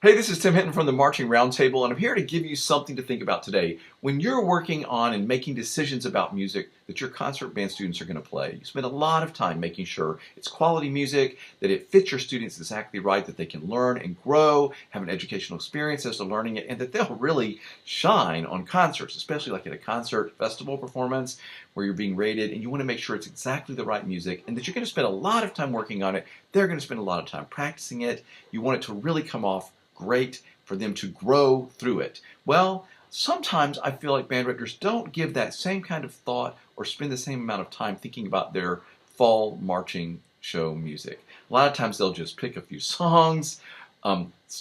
Hey, this is Tim Hinton from the Marching Roundtable, and I'm here to give you something to think about today. When you're working on and making decisions about music that your concert band students are going to play, you spend a lot of time making sure it's quality music, that it fits your students exactly right, that they can learn and grow, have an educational experience as they're learning it, and that they'll really shine on concerts, especially like at a concert festival performance where you're being rated, and you want to make sure it's exactly the right music and that you're going to spend a lot of time working on it. They're going to spend a lot of time practicing it. You want it to really come off great, for them to grow through it. Well, sometimes I feel like band directors don't give that same kind of thought or spend the same amount of time thinking about their fall marching show music. A lot of times they'll just pick a few songs,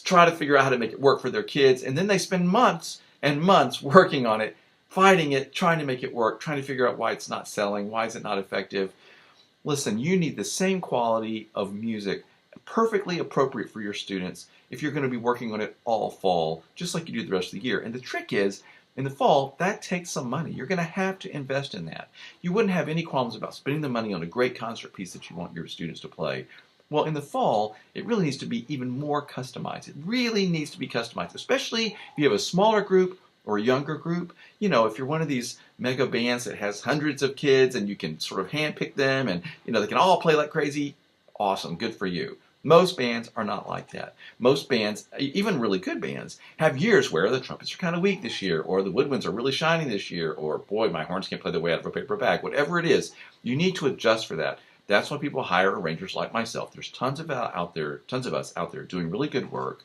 try to figure out how to make it work for their kids, and then they spend months and months working on it, fighting it, trying to make it work, trying to figure out why it's not selling, why is it not effective. Listen, you need the same quality of music, perfectly appropriate for your students, if you're going to be working on it all fall, just like you do the rest of the year. And the trick is, in the fall, that takes some money. You're going to have to invest in that. You wouldn't have any qualms about spending the money on a great concert piece that you want your students to play. Well, in the fall, it really needs to be even more customized. It really needs to be customized, especially if you have a smaller group or a younger group. You know, if you're one of these mega bands that has hundreds of kids and you can sort of handpick them and, they can all play like crazy, awesome, good for you. Most bands are not like that. Most bands, even really good bands, have years where the trumpets are kind of weak this year, or the woodwinds are really shining this year, or boy, my horns can't play the way out of a paper bag. Whatever it is, you need to adjust for that. That's why people hire arrangers like myself. There's tons of us out there doing really good work.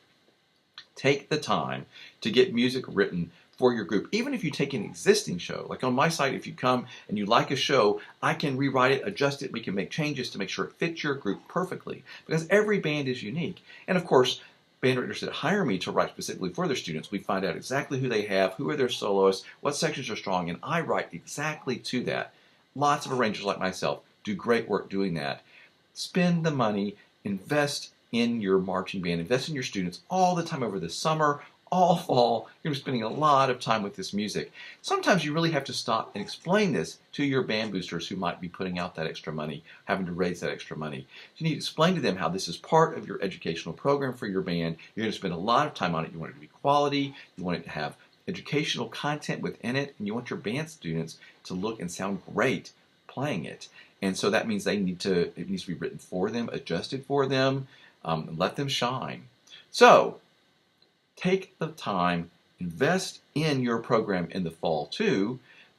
Take the time to get music written for your group. Even if you take an existing show, like on my site, if you come and you like a show, I can rewrite it, adjust it, we can make changes to make sure it fits your group perfectly, because every band is unique. And of course, band directors that hire me to write specifically for their students, we find out exactly who they have, who are their soloists, what sections are strong, and I write exactly to that. Lots of arrangers like myself do great work doing that. Spend the money, invest in your marching band, invest in your students all the time over the summer, all fall. You're going to be spending a lot of time with this music. Sometimes you really have to stop and explain this to your band boosters who might be putting out that extra money, having to raise that extra money. You need to explain to them how this is part of your educational program for your band. You're going to spend a lot of time on it. You want it to be quality. You want it to have educational content within it, and you want your band students to look and sound great playing it. And so that means it needs to be written for them, adjusted for them, let them shine. So take the time, invest in your program in the fall too.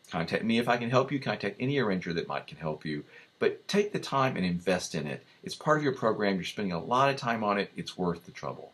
Contact me if I can help you. Contact any arranger that can help you. But take the time and invest in it. It's part of your program. You're spending a lot of time on it. It's worth the trouble.